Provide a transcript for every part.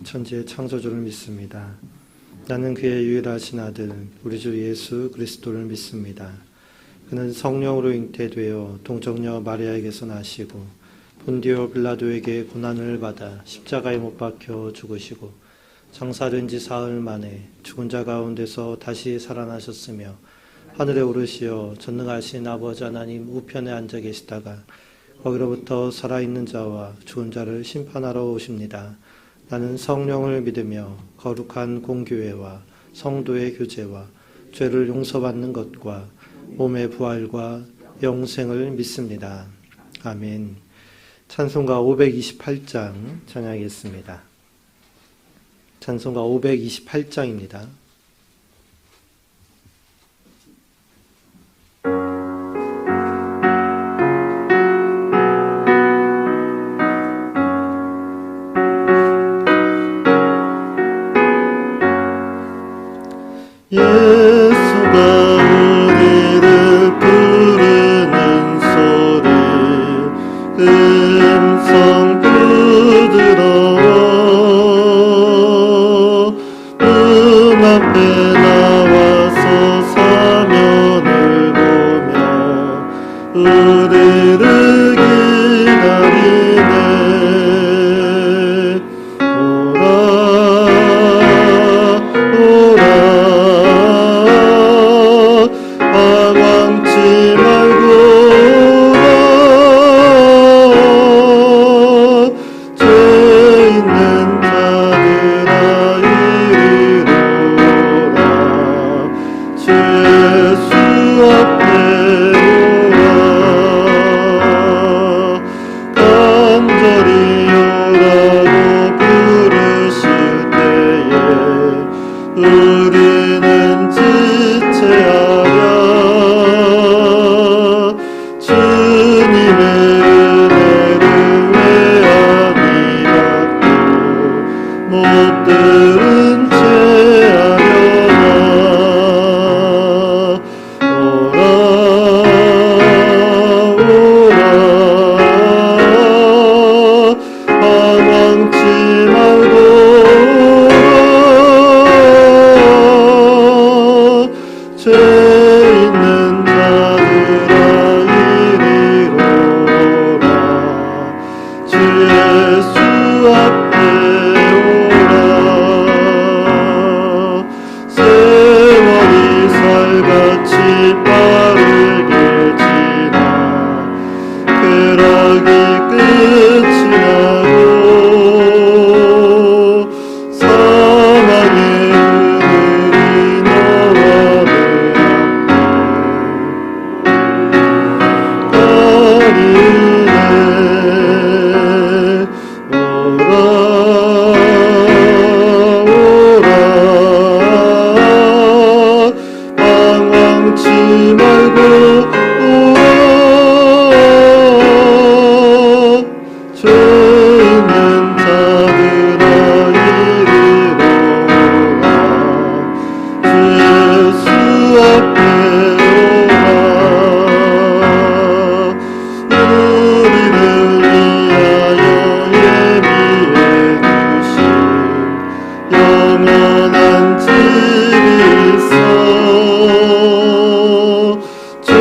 천지의 창조주를 믿습니다. 나는 그의 유일하신 아들 우리 주 예수 그리스도를 믿습니다. 그는 성령으로 잉태되어 동정녀 마리아에게서 나시고 본디오 빌라도에게 고난을 받아 십자가에 못 박혀 죽으시고 장사된 지 사흘 만에 죽은 자 가운데서 다시 살아나셨으며 하늘에 오르시어 전능하신 아버지 하나님 우편에 앉아 계시다가 거기로부터 살아있는 자와 죽은 자를 심판하러 오십니다. 나는 성령을 믿으며 거룩한 공교회와 성도의 교제와 죄를 용서받는 것과 몸의 부활과 영생을 믿습니다. 아멘. 찬송가 528장 찬양하겠습니다. 찬송가 528장입니다. 예수가 우리를 부르는 소리 음성 부드러워 문 앞에 나와서 사면을 보며 우리를 기다리네. 우리는 지체하여 주님의 은혜를 외아니 받고 못 들은 죄하려나. 오라 오라 방황치 말고 죄 있는 자들아 이리로라. 주 예수 앞에 오라. 세월이 살같이 빠르게 지나 쾌락이 끝이 나고 사망의 그늘이 너와 영원한 집이 있어. 죄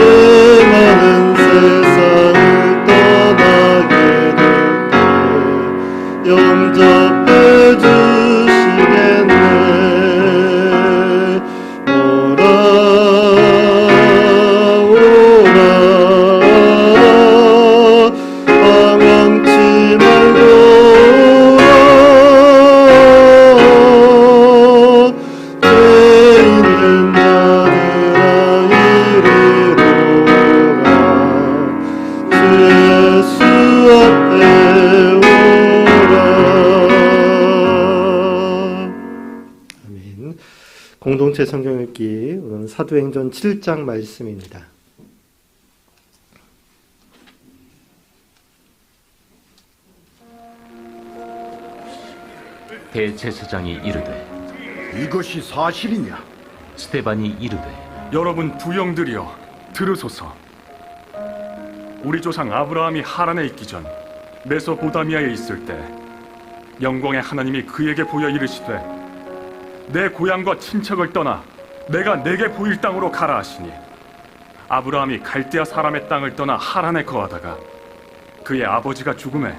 많은 세상을 떠나게 될 때 영접해 주시겠네. 오라 오라 방황치 말고 공동체 성경 읽기 오늘은 사도행전 7장 말씀입니다. 대제사장이 이르되 이것이 사실이냐? 스데반이 이르되 여러분 부영들이여 들으소서. 우리 조상 아브라함이 하란에 있기 전 메소포다미아에 있을 때 영광의 하나님이 그에게 보여 이르시되 내 고향과 친척을 떠나 내가 내게 보일 땅으로 가라 하시니 아브라함이 갈대아 사람의 땅을 떠나 하란에 거하다가 그의 아버지가 죽음에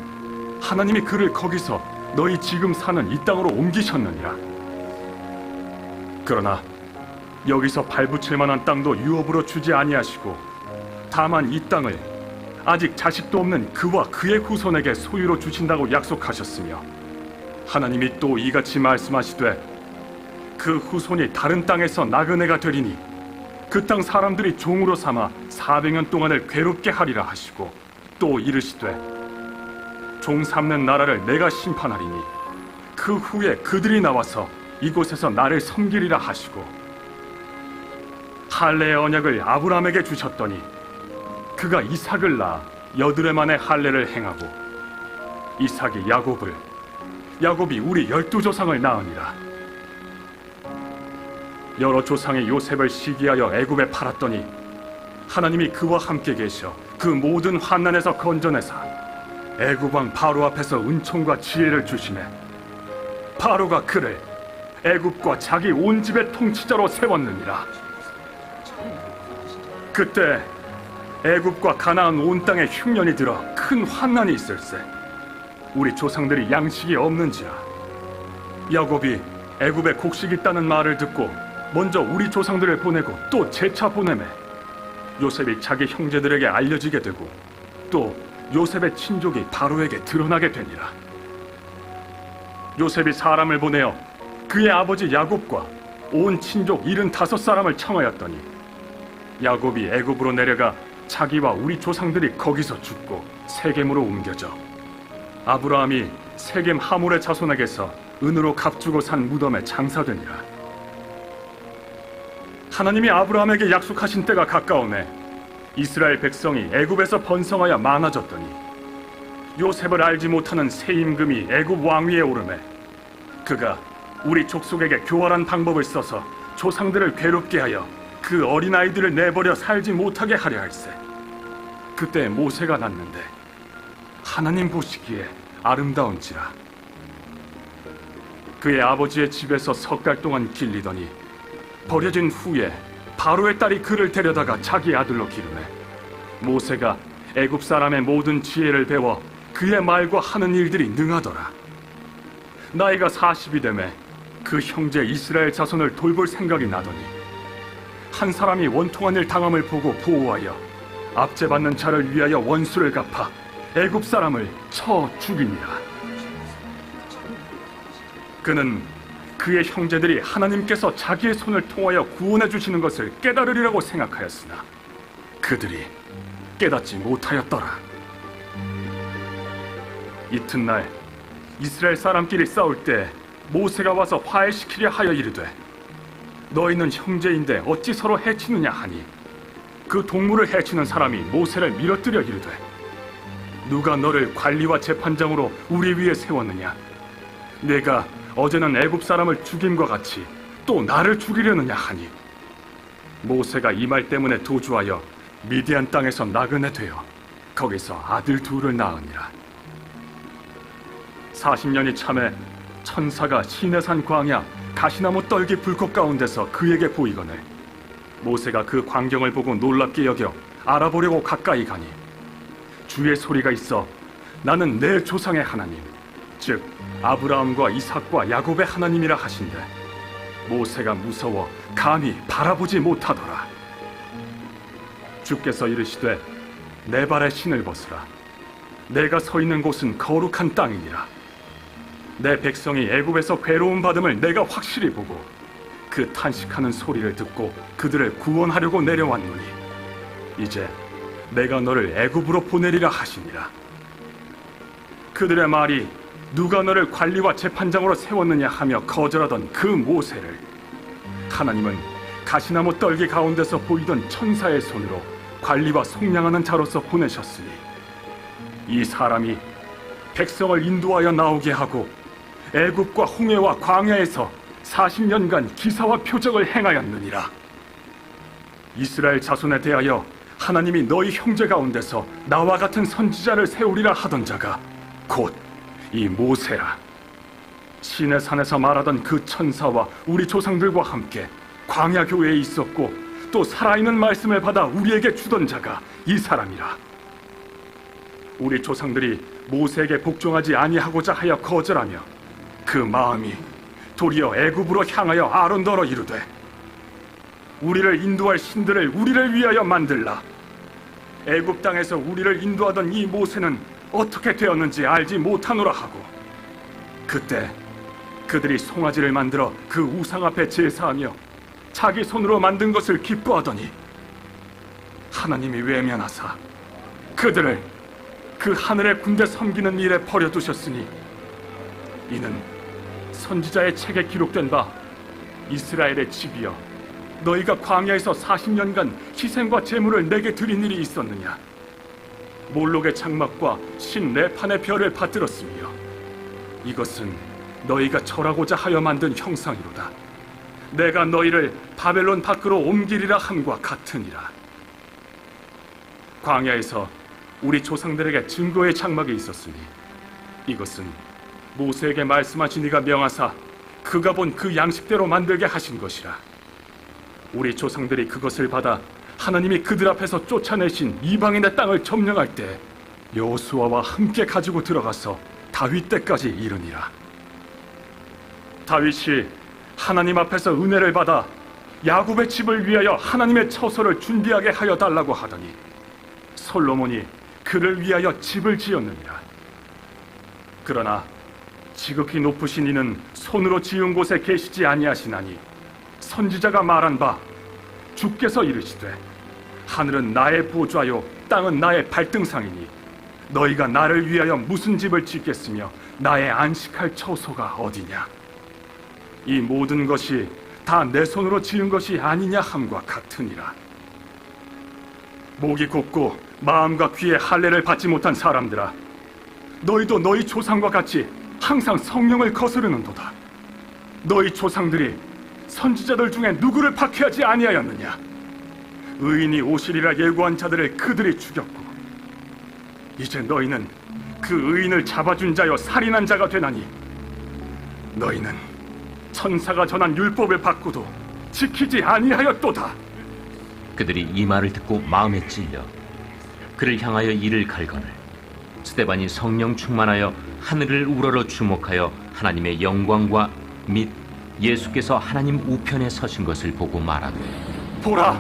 하나님이 그를 거기서 너희 지금 사는 이 땅으로 옮기셨느니라. 그러나 여기서 발붙일 만한 땅도 유업으로 주지 아니하시고 다만 이 땅을 아직 자식도 없는 그와 그의 후손에게 소유로 주신다고 약속하셨으며 하나님이 또 이같이 말씀하시되 그 후손이 다른 땅에서 나그네가 되리니 그 땅 사람들이 종으로 삼아 400년 동안을 괴롭게 하리라 하시고 또 이르시되 종 삼는 나라를 내가 심판하리니 그 후에 그들이 나와서 이곳에서 나를 섬기리라 하시고 할례의 언약을 아브라함에게 주셨더니 그가 이삭을 낳아 8해 만에 할례를 행하고 이삭이 야곱을 야곱이 우리 12조상을 낳으니라. 여러 조상의 요셉을 시기하여 애굽에 팔았더니 하나님이 그와 함께 계셔 그 모든 환난에서 건져내사 애굽 왕 바로 앞에서 은총과 지혜를 주시매 바로가 그를 애굽과 자기 온 집의 통치자로 세웠느니라. 그때 애굽과 가나안 온 땅에 흉년이 들어 큰 환난이 있을세 우리 조상들이 양식이 없는지라. 야곱이 애굽에 곡식이 있다는 말을 듣고 먼저 우리 조상들을 보내고 또 재차 보내매 요셉이 자기 형제들에게 알려지게 되고 또 요셉의 친족이 바로에게 드러나게 되니라. 요셉이 사람을 보내어 그의 아버지 야곱과 온 친족 75사람을 청하였더니 야곱이 애굽으로 내려가 자기와 우리 조상들이 거기서 죽고 세겜으로 옮겨져 아브라함이 세겜 하몰의 자손에게서 은으로 값주고 산 무덤에 장사되니라. 하나님이 아브라함에게 약속하신 때가 가까우매 이스라엘 백성이 애굽에서 번성하여 많아졌더니 요셉을 알지 못하는 새 임금이 애굽 왕위에 오르매 그가 우리 족속에게 교활한 방법을 써서 조상들을 괴롭게 하여 그 어린아이들을 내버려 살지 못하게 하려 할세. 그때 모세가 났는데 하나님 보시기에 아름다운지라. 그의 아버지의 집에서 석 달 동안 길리더니 버려진 후에 바로의 딸이 그를 데려다가 자기 아들로 기르매 모세가 애굽 사람의 모든 지혜를 배워 그의 말과 하는 일들이 능하더라. 나이가 40이 되매 그 형제 이스라엘 자손을 돌볼 생각이 나더니 한 사람이 원통한 일 당함을 보고 보호하여 압제받는 자를 위하여 원수를 갚아 애굽 사람을 쳐 죽이니라. 그는 그의 형제들이 하나님께서 자기의 손을 통하여 구원해 주시는 것을 깨달으리라고 생각하였으나 그들이 깨닫지 못하였더라. 이튿날 이스라엘 사람끼리 싸울 때 모세가 와서 화해시키려 하여 이르되 너희는 형제인데 어찌 서로 해치느냐 하니 그 동물을 해치는 사람이 모세를 밀어뜨려 이르되 누가 너를 관리와 재판장으로 우리 위에 세웠느냐? 내가 어제는 애굽 사람을 죽임과 같이 또 나를 죽이려느냐 하니 모세가 이 말 때문에 도주하여 미디안 땅에서 나그네 되어 거기서 아들 둘을 낳으니라. 40년이 참에 천사가 시내산 광야 가시나무 떨기 불꽃 가운데서 그에게 보이거늘 모세가 그 광경을 보고 놀랍게 여겨 알아보려고 가까이 가니 주의 소리가 있어 나는 내 조상의 하나님 즉 아브라함과 이삭과 야곱의 하나님이라 하신대 모세가 무서워 감히 바라보지 못하더라. 주께서 이르시되 내 발에 신을 벗으라. 내가 서 있는 곳은 거룩한 땅이니라. 내 백성이 애굽에서 괴로움 받음을 내가 확실히 보고 그 탄식하는 소리를 듣고 그들을 구원하려고 내려왔노니 이제 내가 너를 애굽으로 보내리라 하시니라. 그들의 말이 누가 너를 관리와 재판장으로 세웠느냐 하며 거절하던 그 모세를 하나님은 가시나무 떨기 가운데서 보이던 천사의 손으로 관리와 속량하는 자로서 보내셨으니 이 사람이 백성을 인도하여 나오게 하고 애굽과 홍해와 광야에서 40년간 기사와 표적을 행하였느니라. 이스라엘 자손에 대하여 하나님이 너희 형제 가운데서 나와 같은 선지자를 세우리라 하던 자가 곧 이 모세라. 신의 산에서 말하던 그 천사와 우리 조상들과 함께 광야 교회에 있었고 또 살아있는 말씀을 받아 우리에게 주던 자가 이 사람이라. 우리 조상들이 모세에게 복종하지 아니하고자 하여 거절하며 그 마음이 도리어 애굽으로 향하여 아론더러 이르되 우리를 인도할 신들을 우리를 위하여 만들라. 애굽 땅에서 우리를 인도하던 이 모세는 어떻게 되었는지 알지 못하노라 하고, 그때 그들이 송아지를 만들어 그 우상 앞에 제사하며 자기 손으로 만든 것을 기뻐하더니 하나님이 외면하사 그들을 그 하늘의 군대 섬기는 일에 버려두셨으니 이는 선지자의 책에 기록된 바 이스라엘의 집이여 너희가 광야에서 40년간 희생과 제물을 내게 드린 일이 있었느냐. 몰록의 장막과 신 네판의 별을 받들었으며 이것은 너희가 절하고자 하여 만든 형상이로다. 내가 너희를 바벨론 밖으로 옮기리라 함과 같으니라. 광야에서 우리 조상들에게 증거의 장막이 있었으니 이것은 모세에게 말씀하신 이가 명하사 그가 본 그 양식대로 만들게 하신 것이라. 우리 조상들이 그것을 받아 하나님이 그들 앞에서 쫓아내신 이방인의 땅을 점령할 때 여호수아와 함께 가지고 들어가서 다윗 때까지 이르니라. 다윗이 하나님 앞에서 은혜를 받아 야곱의 집을 위하여 하나님의 처소를 준비하게 하여 달라고 하더니 솔로몬이 그를 위하여 집을 지었느니라. 그러나 지극히 높으신 이는 손으로 지은 곳에 계시지 아니하시나니 선지자가 말한 바 주께서 이르시되 하늘은 나의 보좌요 땅은 나의 발등상이니 너희가 나를 위하여 무슨 집을 짓겠으며 나의 안식할 처소가 어디냐. 이 모든 것이 다 내 손으로 지은 것이 아니냐 함과 같으니라. 목이 곱고 마음과 귀에 할례를 받지 못한 사람들아, 너희도 너희 조상과 같이 항상 성령을 거스르는도다. 너희 조상들이 선지자들 중에 누구를 박해하지 아니하였느냐. 의인이 오시리라 예고한 자들을 그들이 죽였고 이제 너희는 그 의인을 잡아준 자여 살인한 자가 되나니 너희는 천사가 전한 율법을 받고도 지키지 아니하였도다. 그들이 이 말을 듣고 마음에 찔려 그를 향하여 이를 갈거늘 스데반이 성령 충만하여 하늘을 우러러 주목하여 하나님의 영광과 및 예수께서 하나님 우편에 서신 것을 보고 말하되 보라,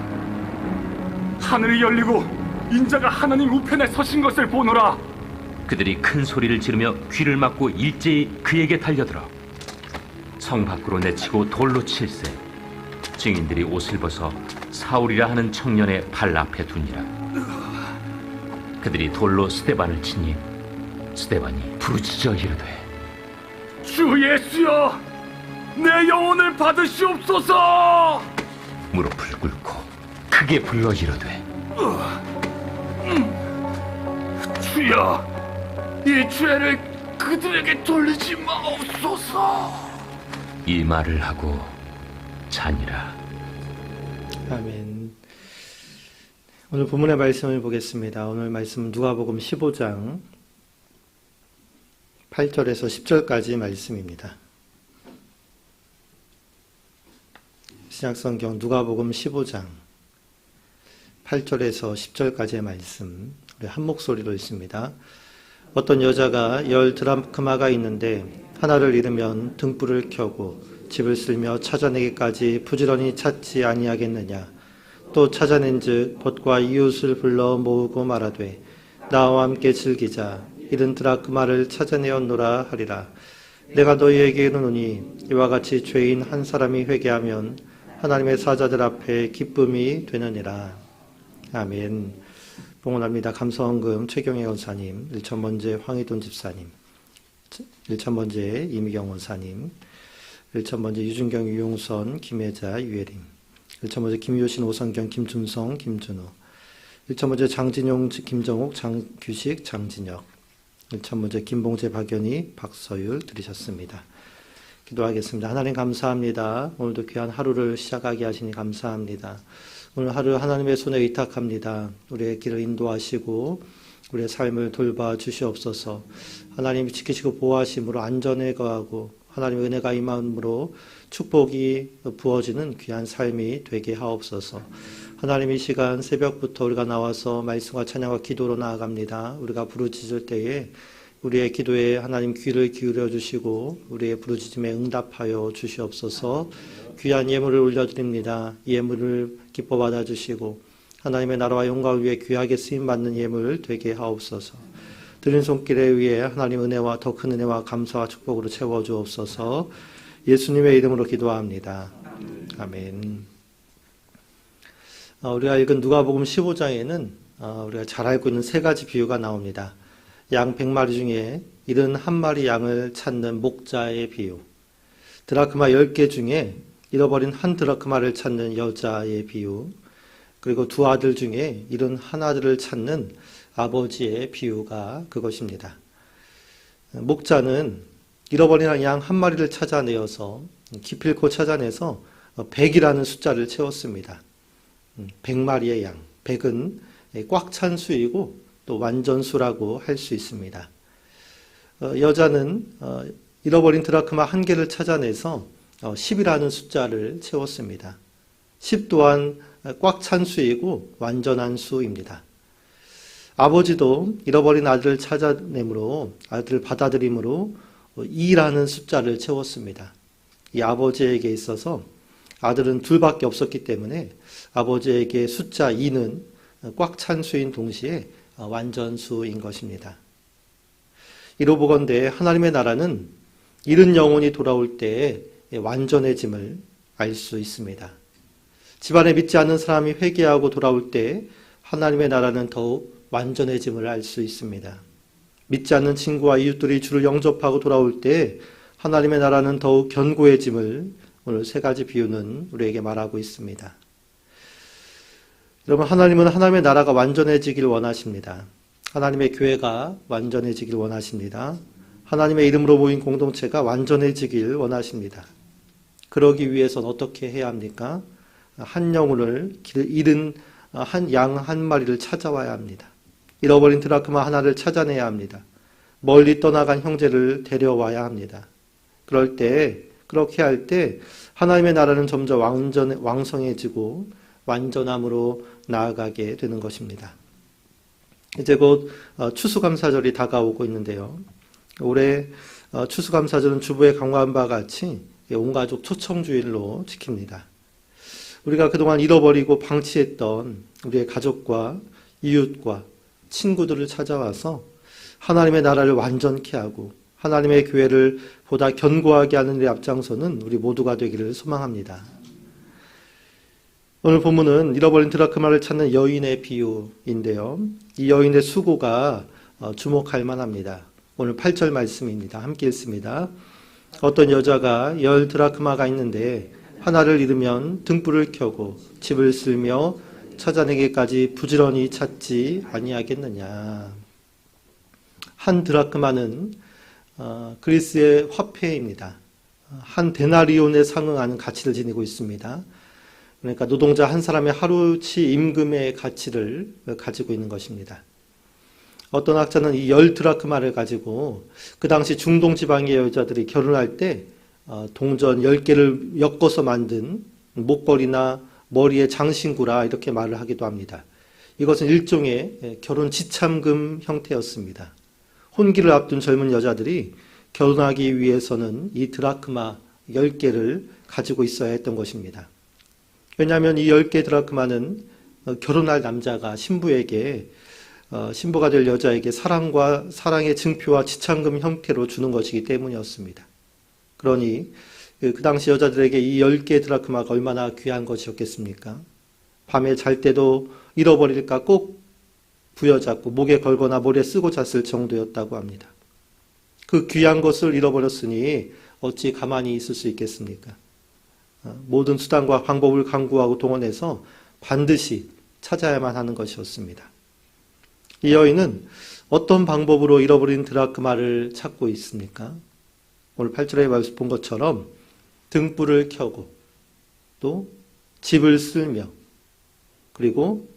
하늘이 열리고 인자가 하나님 우편에 서신 것을 보노라. 그들이 큰 소리를 지르며 귀를 막고 일제히 그에게 달려들어 성 밖으로 내치고 돌로 칠세. 증인들이 옷을 벗어 사울이라 하는 청년의 발 앞에 두니라. 그들이 돌로 스데반을 치니 스데반이 부르짖어 이르되 주 예수여, 내 영혼을 받으시옵소서. 무릎을 꿇고 크게 불러 이르되 주여, 이 죄를 그들에게 돌리지 마옵소서. 이 말을 하고 자니라. 아멘. 오늘 본문의 말씀을 보겠습니다. 오늘 말씀은 누가복음 15장 8절에서 10절까지 말씀입니다. 신약성경 누가복음 15장 8절에서 10절까지의 말씀, 우리 한 목소리로 읽습니다. 어떤 여자가 10드라크마가 있는데 하나를 잃으면 등불을 켜고 집을 쓸며 찾아내기까지 부지런히 찾지 아니하겠느냐. 또 찾아낸즉 벗과 이웃을 불러 모으고 말하되 나와 함께 즐기자. 잃은 드라크마를 찾아내었노라 하리라. 내가 너희에게 이르노니 이와 같이 죄인 한 사람이 회개하면 하나님의 사자들 앞에 기쁨이 되느니라. 아멘. 봉헌합니다. 감사원금 최경혜 원사님, 일천번제 황희돈 집사님, 일천번제 이미경 원사님, 일천번제 유준경 유용선 김혜자 유혜림, 일천번제 김효신 오성경 김준성 김준호, 일천번제 장진용 김정옥 장규식 장진혁, 일천번제 김봉재 박연희 박서율 들으셨습니다. 기도하겠습니다. 하나님 감사합니다. 오늘도 귀한 하루를 시작하게 하시니 감사합니다. 오늘 하루 하나님의 손에 의탁합니다. 우리의 길을 인도하시고 우리의 삶을 돌봐 주시옵소서. 하나님이 지키시고 보호하심으로 안전에 거하고 하나님의 은혜가 임함으로 축복이 부어지는 귀한 삶이 되게 하옵소서. 하나님 이 시간 새벽부터 우리가 나와서 말씀과 찬양과 기도로 나아갑니다. 우리가 부르짖을 때에 우리의 기도에 하나님 귀를 기울여 주시고 우리의 부르짖음에 응답하여 주시옵소서. 귀한 예물을 올려드립니다. 예물을 기뻐 받아주시고 하나님의 나라와 영광을 위해 귀하게 쓰임받는 예물 되게 하옵소서. 드린 손길에 의해 하나님 은혜와 더 큰 은혜와 감사와 축복으로 채워주옵소서. 예수님의 이름으로 기도합니다. 아멘. 우리가 읽은 누가복음 15장에는 우리가 잘 알고 있는 세 가지 비유가 나옵니다. 양 100마리 중에 71마리 양을 찾는 목자의 비유, 드라크마 10개 중에 잃어버린 한 드라크마를 찾는 여자의 비유, 그리고 두 아들 중에 잃은 한 아들을 찾는 아버지의 비유가 그것입니다. 목자는 잃어버린 양 한 마리를 찾아내어서 기필코 찾아내서 100이라는 숫자를 채웠습니다. 100마리의 양, 100은 꽉 찬 수이고 또 완전수라고 할 수 있습니다. 여자는 잃어버린 드라크마 한 개를 찾아내서 10이라는 숫자를 채웠습니다. 10 또한 꽉 찬 수이고 완전한 수입니다. 아버지도 잃어버린 아들을 찾아내므로 아들을 받아들임으로 2라는 숫자를 채웠습니다. 이 아버지에게 있어서 아들은 둘밖에 없었기 때문에 아버지에게 숫자 2는 꽉 찬 수인 동시에 완전수인 것입니다. 이로 보건대 하나님의 나라는 잃은 영혼이 돌아올 때에 완전해짐을 알 수 있습니다. 집안에 믿지 않는 사람이 회개하고 돌아올 때 하나님의 나라는 더욱 완전해짐을 알 수 있습니다. 믿지 않는 친구와 이웃들이 주를 영접하고 돌아올 때 하나님의 나라는 더욱 견고해짐을 오늘 세 가지 비유는 우리에게 말하고 있습니다. 여러분, 하나님은 하나님의 나라가 완전해지길 원하십니다. 하나님의 교회가 완전해지길 원하십니다. 하나님의 이름으로 모인 공동체가 완전해지길 원하십니다. 그러기 위해서는 어떻게 해야 합니까? 한 영혼을 잃은 한 양 한 마리를 찾아와야 합니다. 잃어버린 드라크마 하나를 찾아내야 합니다. 멀리 떠나간 형제를 데려와야 합니다. 그렇게 할 때 하나님의 나라는 점점 왕성해지고 완전함으로 나아가게 되는 것입니다. 이제 곧 추수감사절이 다가오고 있는데요. 올해 추수감사절은 주부에 강조한 바와 같이 온 가족 초청주일로 지킵니다. 우리가 그동안 잃어버리고 방치했던 우리의 가족과 이웃과 친구들을 찾아와서 하나님의 나라를 완전케 하고 하나님의 교회를 보다 견고하게 하는 데 앞장서는 우리 모두가 되기를 소망합니다. 오늘 본문은 잃어버린 드라크마를 찾는 여인의 비유인데요. 이 여인의 수고가 주목할 만합니다. 오늘 8절 말씀입니다. 함께 읽습니다. 어떤 여자가 10 드라크마가 있는데 하나를 잃으면 등불을 켜고 집을 쓸며 찾아내기까지 부지런히 찾지 아니하겠느냐. 한 드라크마는 그리스의 화폐입니다. 한 데나리온에 상응하는 가치를 지니고 있습니다. 그러니까 노동자 한 사람의 하루치 임금의 가치를 가지고 있는 것입니다. 어떤 학자는 이 10 드라크마를 가지고 그 당시 중동 지방의 여자들이 결혼할 때 동전 10개를 엮어서 만든 목걸이나 머리에 장신구라 이렇게 말을 하기도 합니다. 이것은 일종의 결혼 지참금 형태였습니다. 혼기를 앞둔 젊은 여자들이 결혼하기 위해서는 이 드라크마 10개를 가지고 있어야 했던 것입니다. 왜냐하면 이 10개 드라크마는 결혼할 남자가 신부가 될 여자에게 사랑의 증표와 지참금 형태로 주는 것이기 때문이었습니다. 그러니 그 당시 여자들에게 이 10개 드라크마가 얼마나 귀한 것이었겠습니까? 밤에 잘 때도 잃어버릴까 꼭 부여잡고 목에 걸거나 머리에 쓰고 잤을 정도였다고 합니다. 그 귀한 것을 잃어버렸으니 어찌 가만히 있을 수 있겠습니까? 모든 수단과 방법을 강구하고 동원해서 반드시 찾아야만 하는 것이었습니다. 이 여인은 어떤 방법으로 잃어버린 드라크마를 찾고 있습니까? 오늘 8절에 말씀 본 것처럼 등불을 켜고 또 집을 쓸며 그리고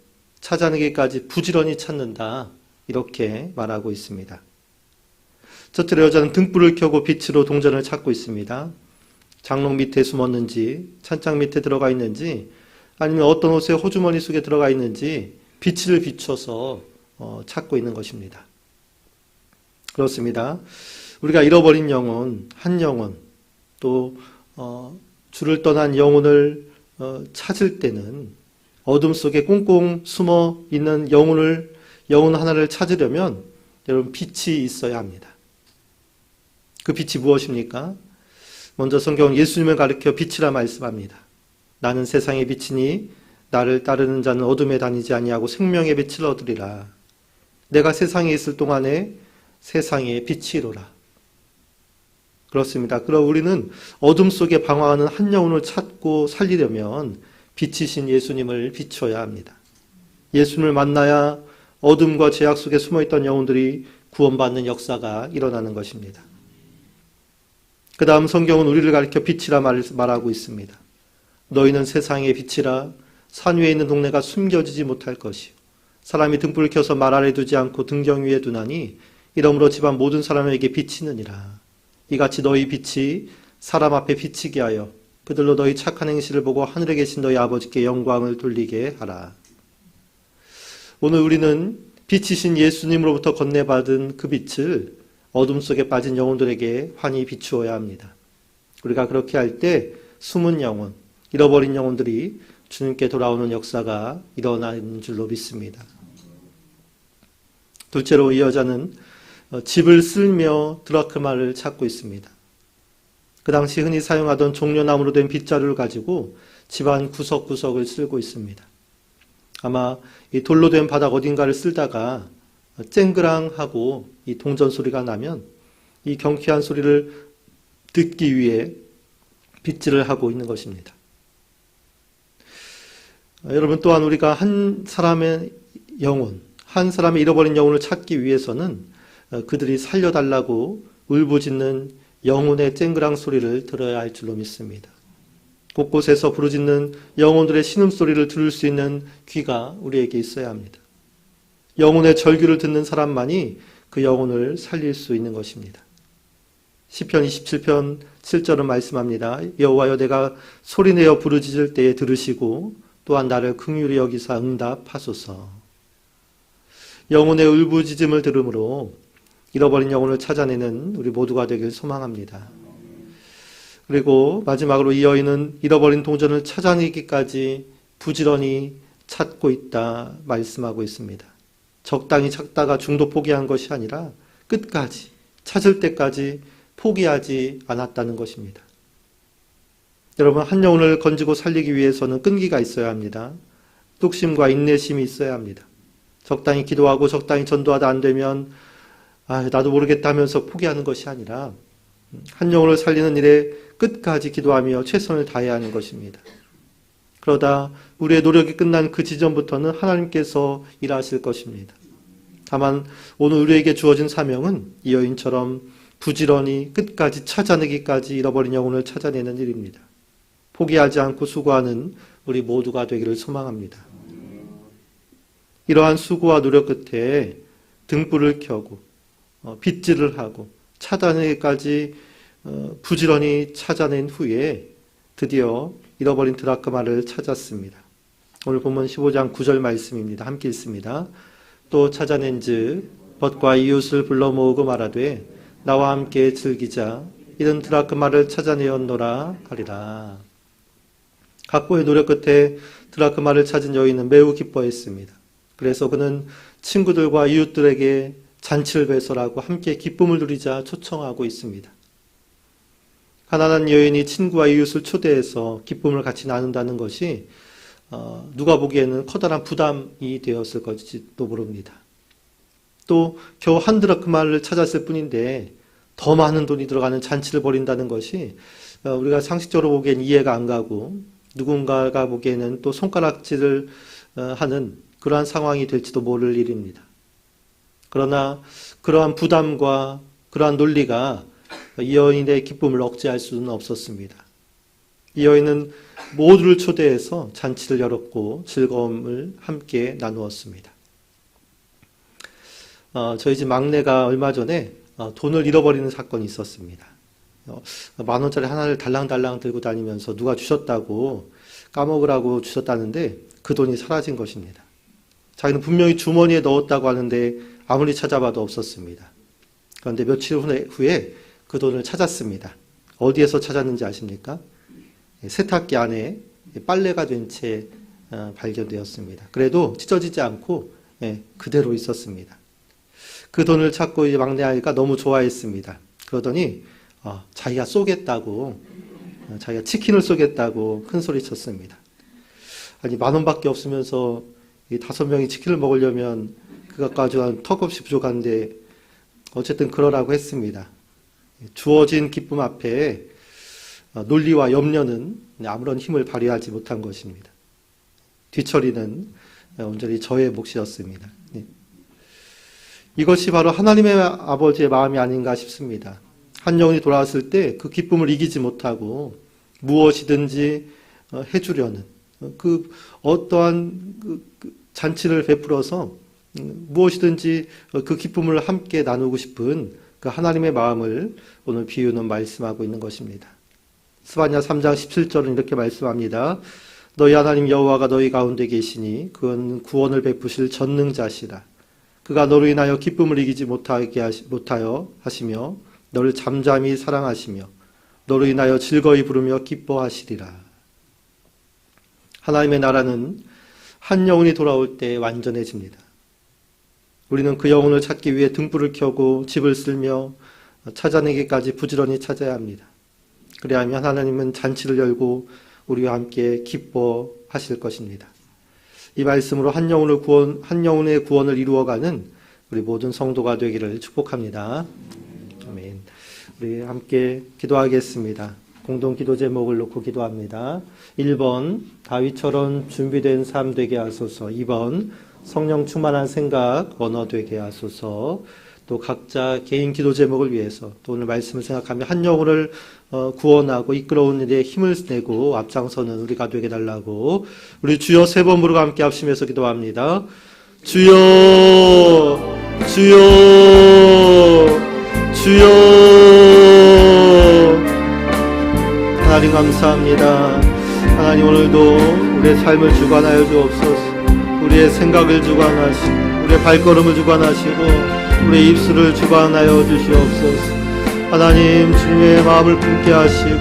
찾아내기까지 부지런히 찾는다 이렇게 말하고 있습니다. 첫째로 여자는 등불을 켜고 빛으로 동전을 찾고 있습니다. 장롱 밑에 숨었는지, 찬장 밑에 들어가 있는지, 아니면 어떤 옷의 호주머니 속에 들어가 있는지 빛을 비춰서 찾고 있는 것입니다. 그렇습니다. 우리가 잃어버린 영혼, 한 영혼, 또 주를 떠난 영혼을 찾을 때는 어둠 속에 꽁꽁 숨어 있는 영혼 하나를 찾으려면 여러분 빛이 있어야 합니다. 그 빛이 무엇입니까? 먼저 성경은 예수님을 가리켜 빛이라 말씀합니다. 나는 세상의 빛이니 나를 따르는 자는 어둠에 다니지 아니하고 생명의 빛을 얻으리라. 내가 세상에 있을 동안에 세상의 빛이로라. 그렇습니다. 그럼 우리는 어둠 속에 방황하는 한 영혼을 찾고 살리려면 빛이신 예수님을 비춰야 합니다. 예수님을 만나야 어둠과 죄악 속에 숨어있던 영혼들이 구원받는 역사가 일어나는 것입니다. 그 다음 성경은 우리를 가리켜 빛이라 말하고 있습니다. 너희는 세상의 빛이라. 산 위에 있는 동네가 숨겨지지 못할 것이요 사람이 등불을 켜서 말 아래 두지 않고 등경 위에 두나니 이러므로 집안 모든 사람에게 비치느니라. 이같이 너희 빛이 사람 앞에 비치게 하여 그들로 너희 착한 행실을 보고 하늘에 계신 너희 아버지께 영광을 돌리게 하라. 오늘 우리는 빛이신 예수님으로부터 건네받은 그 빛을 어둠 속에 빠진 영혼들에게 환히 비추어야 합니다. 우리가 그렇게 할 때 숨은 영혼, 잃어버린 영혼들이 주님께 돌아오는 역사가 일어나는 줄로 믿습니다. 둘째로 이 여자는 집을 쓸며 드라크마를 찾고 있습니다. 그 당시 흔히 사용하던 종려나무로 된 빗자루를 가지고 집안 구석구석을 쓸고 있습니다. 아마 이 돌로 된 바닥 어딘가를 쓸다가 쨍그랑하고 이 동전 소리가 나면 이 경쾌한 소리를 듣기 위해 빗질을 하고 있는 것입니다. 여러분 또한 우리가 한 사람의 영혼, 한 사람의 잃어버린 영혼을 찾기 위해서는 그들이 살려달라고 울부짖는 영혼의 쨍그랑 소리를 들어야 할 줄로 믿습니다. 곳곳에서 부르짖는 영혼들의 신음소리를 들을 수 있는 귀가 우리에게 있어야 합니다. 영혼의 절규를 듣는 사람만이 그 영혼을 살릴 수 있는 것입니다. 시편 27편 7절은 말씀합니다. 여호와여 내가 소리내어 부르짖을 때에 들으시고 또한 나를 긍휼히 여기사 응답하소서. 영혼의 울부짖음을 들음으로 잃어버린 영혼을 찾아내는 우리 모두가 되길 소망합니다. 그리고 마지막으로 이 여인은 잃어버린 동전을 찾아내기까지 부지런히 찾고 있다 말씀하고 있습니다. 적당히 찾다가 중도 포기한 것이 아니라 끝까지 찾을 때까지 포기하지 않았다는 것입니다. 여러분 한 영혼을 건지고 살리기 위해서는 끈기가 있어야 합니다. 뚝심과 인내심이 있어야 합니다. 적당히 기도하고 적당히 전도하다 안 되면 나도 모르겠다 하면서 포기하는 것이 아니라 한 영혼을 살리는 일에 끝까지 기도하며 최선을 다해야 하는 것입니다. 그러다 우리의 노력이 끝난 그 지점부터는 하나님께서 일하실 것입니다. 다만 오늘 우리에게 주어진 사명은 이 여인처럼 부지런히 끝까지 찾아내기까지 잃어버린 영혼을 찾아내는 일입니다. 포기하지 않고 수고하는 우리 모두가 되기를 소망합니다. 이러한 수고와 노력 끝에 등불을 켜고 빗질을 하고 찾아내기까지 부지런히 찾아낸 후에 드디어 잃어버린 드라크마를 찾았습니다. 오늘 본문 15장 9절 말씀입니다. 함께 읽습니다. 또 찾아낸즉 벗과 이웃을 불러 모으고 말하되 나와 함께 즐기자 이런 드라크마를 찾아내었노라 하리라. 각고의 노력 끝에 드라크마를 찾은 여인은 매우 기뻐했습니다. 그래서 그는 친구들과 이웃들에게 잔치를 배설하고 함께 기쁨을 누리자 초청하고 있습니다. 가난한 여인이 친구와 이웃을 초대해서 기쁨을 같이 나눈다는 것이 누가 보기에는 커다란 부담이 되었을 것일지도 모릅니다. 또 겨우 한 드라크마를 찾았을 뿐인데 더 많은 돈이 들어가는 잔치를 벌인다는 것이 우리가 상식적으로 보기엔 이해가 안 가고 누군가가 보기에는 또 손가락질을 하는 그러한 상황이 될지도 모를 일입니다. 그러나 그러한 부담과 그러한 논리가 이 여인의 기쁨을 억제할 수는 없었습니다. 이 여인은 모두를 초대해서 잔치를 열었고 즐거움을 함께 나누었습니다. 저희 집 막내가 얼마 전에 돈을 잃어버리는 사건이 있었습니다. 10,000원짜리 하나를 달랑달랑 들고 다니면서 누가 주셨다고 까먹으라고 주셨다는데 그 돈이 사라진 것입니다. 자기는 분명히 주머니에 넣었다고 하는데 아무리 찾아봐도 없었습니다. 그런데 며칠 후에 그 돈을 찾았습니다. 어디에서 찾았는지 아십니까? 세탁기 안에 빨래가 된 채 발견되었습니다. 그래도 찢어지지 않고 그대로 있었습니다. 그 돈을 찾고 이제 막내 아이가 너무 좋아했습니다. 그러더니 자기가 쏘겠다고, 자기가 치킨을 쏘겠다고 큰 소리 쳤습니다. 아니 10,000원밖에 없으면서 이 5명이 치킨을 먹으려면 그것 가지고 턱없이 부족한데 어쨌든 그러라고 했습니다. 주어진 기쁨 앞에 논리와 염려는 아무런 힘을 발휘하지 못한 것입니다. 뒤처리는 온전히 저의 몫이었습니다. 이것이 바로 하나님의 아버지의 마음이 아닌가 싶습니다. 한 영혼이 돌아왔을 때 그 기쁨을 이기지 못하고 무엇이든지 해주려는 그 어떠한 잔치를 베풀어서 무엇이든지 그 기쁨을 함께 나누고 싶은 그 하나님의 마음을 오늘 비유는 말씀하고 있는 것입니다. 스바냐 3장 17절은 이렇게 말씀합니다. 너희 하나님 여호와가 너희 가운데 계시니 그는 구원을 베푸실 전능자시라. 그가 너로 인하여 기쁨을 이기지 못하여 하시며 너를 잠잠히 사랑하시며 너로 인하여 즐거이 부르며 기뻐하시리라. 하나님의 나라는 한 영혼이 돌아올 때 완전해집니다. 우리는 그 영혼을 찾기 위해 등불을 켜고 집을 쓸며 찾아내기까지 부지런히 찾아야 합니다. 그래야하면 하나님은 잔치를 열고 우리와 함께 기뻐하실 것입니다. 이 말씀으로 한 영혼의 구원을 이루어가는 우리 모든 성도가 되기를 축복합니다. 아멘. 우리 함께 기도하겠습니다. 공동 기도 제목을 놓고 기도합니다. 1번 다윗처럼 준비된 삶 되게 하소서. 2번 성령 충만한 생각 언어 되게 하소서. 또 각자 개인 기도 제목을 위해서 또 오늘 말씀을 생각하며 한 영혼을 구원하고 이끌어오는 일에 힘을 내고 앞장서는 우리가 되게 달라고 우리 주여 3번 부르고 함께 합심해서 기도합니다. 주여 주여 주여. 하나님 감사합니다. 하나님 오늘도 우리의 삶을 주관하여 주옵소서. 우리의 생각을 주관하시고 우리의 발걸음을 주관하시고 우리의 입술을 주관하여 주시옵소서. 하나님 주님의 마음을 품게 하시고